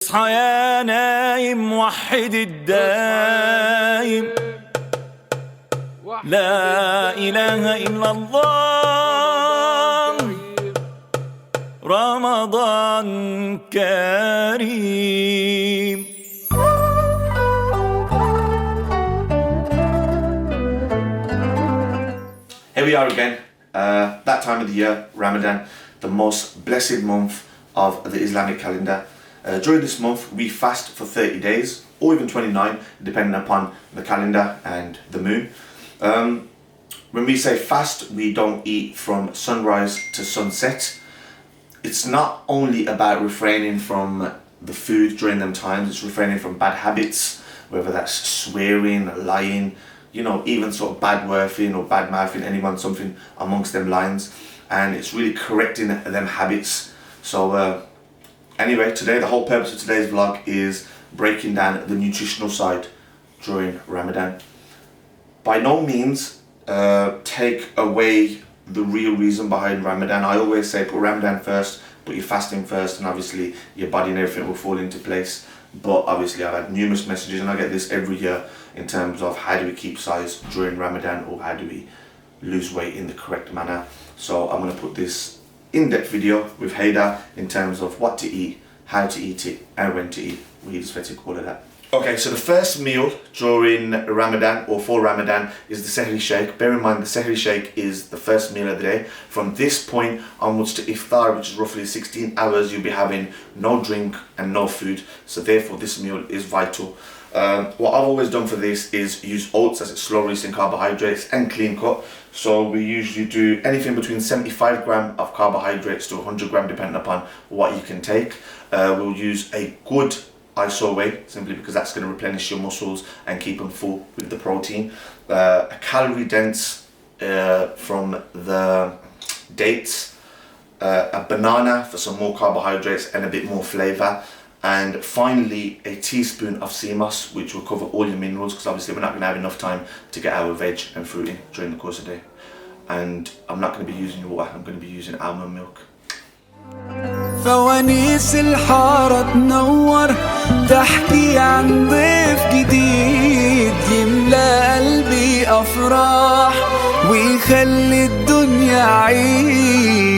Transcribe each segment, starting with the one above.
اصحى يا نايم وحد الدايم لا إله إلا الله رمضان كريم. Here we are again, that time of the year, Ramadan, the most blessed month of the Islamic calendar. During this month we fast for 30 days or even 29 depending upon the calendar and the moon. When we say fast, we don't eat from sunrise to sunset. It's not only about refraining from the food during them times, it's refraining from bad habits, whether that's swearing, lying, you know, even sort of bad worthing or bad mouthing anyone, something amongst them lines, and it's really correcting them habits. So anyway, today, the whole purpose of today's vlog is breaking down the nutritional side during Ramadan. By no means take away the real reason behind Ramadan. I always say put Ramadan first, put your fasting first, and obviously your body and everything will fall into place. But obviously I've had numerous messages, and I get this every year, in terms of how do we keep size during Ramadan, or how do we lose weight in the correct manner. So I'm going to put this in-depth video with Haida in terms of what to eat, how to eat it, and when to eat. We just all of that. Okay, so the first meal during Ramadan or for Ramadan is the Sehri Shake. Bear in mind the Sehri Shake is the first meal of the day. From this point onwards to Iftar, which is roughly 16 hours, you'll be having no drink and no food. So therefore this meal is vital. What I've always done for this is use oats, as it's slow releasing carbohydrates and clean cut. So we usually do anything between 75 gram of carbohydrates to 100 gram depending upon what you can take. We'll use a good ISO whey, simply because that's going to replenish your muscles and keep them full with the protein. A calorie dense from the dates, a banana for some more carbohydrates and a bit more flavour, and finally a teaspoon of sea moss, which will cover all your minerals, because obviously we're not going to have enough time to get our veg and fruit in during the course of the day. And I'm not going to be using water, I'm going to be using almond milk. فوانيس الحارة تنور تحكي عن ضيف جديد يملأ قلبي أفراح ويخلي الدنيا عيد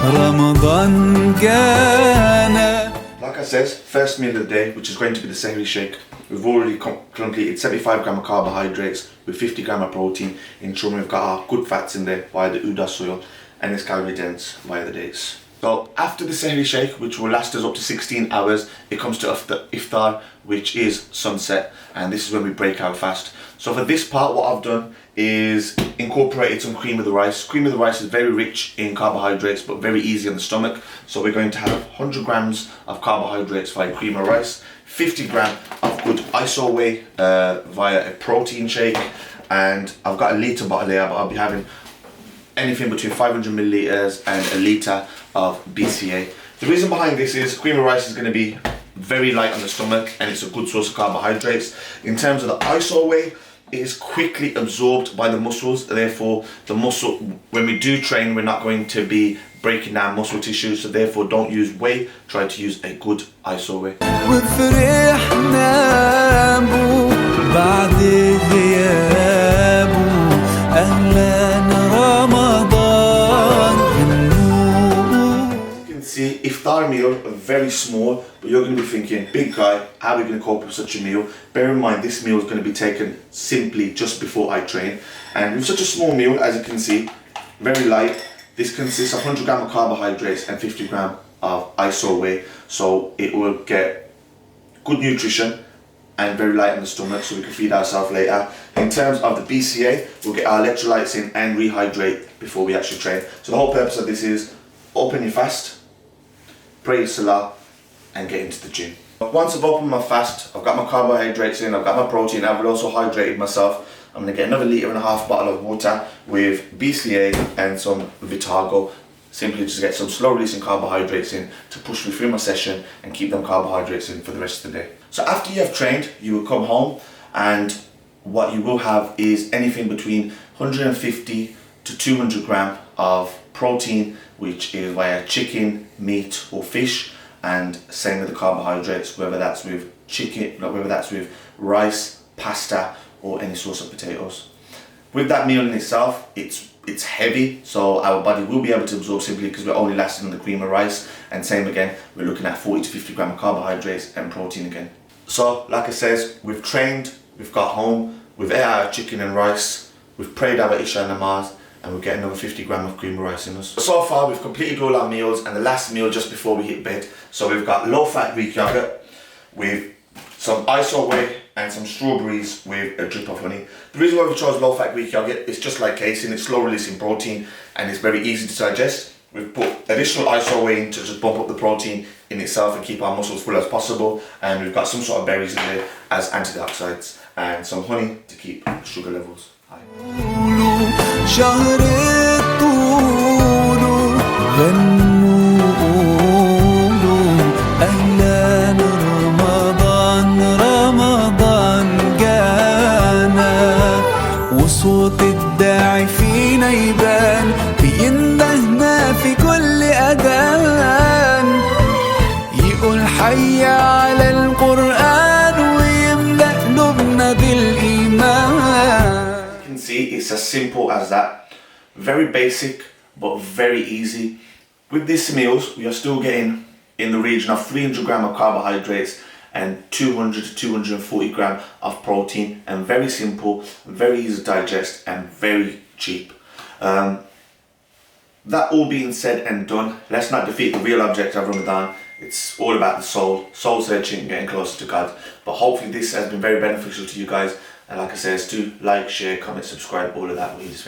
رمضان جانا. Like I said, first meal of the day, which is going to be the Sehri Shake. We've already completed 75 gram of carbohydrates with 50 gram of protein, ensuring we've got our good fats in there via the Uda soil, and it's calorie dense via the dates. So after the Sehri Shake, which will last us up to 16 hours, it comes to Iftar, which is sunset, and this is when we break our fast. So for this part, what I've done is incorporated some cream of the rice. Cream of the rice is very rich in carbohydrates, but very easy on the stomach. So we're going to have 100 grams of carbohydrates via cream of rice, 50 gram of good ISO whey via a protein shake, and I've got a litre bottle here, but I'll be having anything between 500 milliliters and a litre of BCA. The reason behind this is cream of rice is going to be very light on the stomach, and it's a good source of carbohydrates. In terms of the ISO whey, it is quickly absorbed by the muscles, therefore the muscle, when we do train, we're not going to be breaking down muscle tissue, so therefore don't use whey, try to use a good ISO whey. See, iftar meal, very small, but you're going to be thinking, big guy, how are we going to cope with such a meal? Bear in mind, this meal is going to be taken simply just before I train, and with such a small meal, as you can see, very light. This consists of 100 gram of carbohydrates and 50 gram of ISO whey, so it will get good nutrition and very light on the stomach, so we can feed ourselves later. In terms of the BCA, we'll get our electrolytes in and rehydrate before we actually train. So the whole purpose of this is open your fast, pray your salah, and get into the gym. Once I've opened my fast, I've got my carbohydrates in, I've got my protein, I've also hydrated myself. I'm going to get another litre and a half bottle of water with BCA and some Vitago, simply just get some slow releasing carbohydrates in to push me through my session and keep them carbohydrates in for the rest of the day. So after you have trained, you will come home, and what you will have is anything between 150 to 200 gram of protein, which is via chicken, meat or fish, and same with the carbohydrates, whether that's with chicken, whether that's with rice, pasta or any source of potatoes. With that meal in itself, it's heavy, so our body will be able to absorb simply because we're only lasting on the cream of rice, and same again, we're looking at 40 to 50 gram of carbohydrates and protein again. So like I says, we've trained, we've got home, we've ate our chicken and rice, we've prayed our Isha namaz, and we'll get another 50 gram of cream of rice in us. So far we've completed all our meals, and the last meal just before we hit bed. So we've got low fat Greek yogurt with some iso whey and some strawberries with a drip of honey. The reason why we chose low fat Greek yogurt is just like casein, it's slow releasing protein and it's very easy to digest. We've put additional iso whey in to just bump up the protein in itself and keep our muscles full as possible, and we've got some sort of berries in there as antioxidants and some honey to keep sugar levels high. شهر الطول غنوا قولوا أهلا رمضان رمضان جانا وصوت الداعي فينا يبان بيندهنا في كل أذان يقول حي على القرآن ويملأ قلوبنا بالإيمان. See, it's as simple as that. Very basic but very easy. With these meals we are still getting in the region of 300 gram of carbohydrates and 200 to 240 gram of protein, and very simple, very easy to digest and very cheap. That all being said and done, let's not defeat the real object of Ramadan. It's all about the soul searching, getting closer to God. But hopefully this has been very beneficial to you guys. And like I said, do like, share, comment, subscribe, all of that. We're just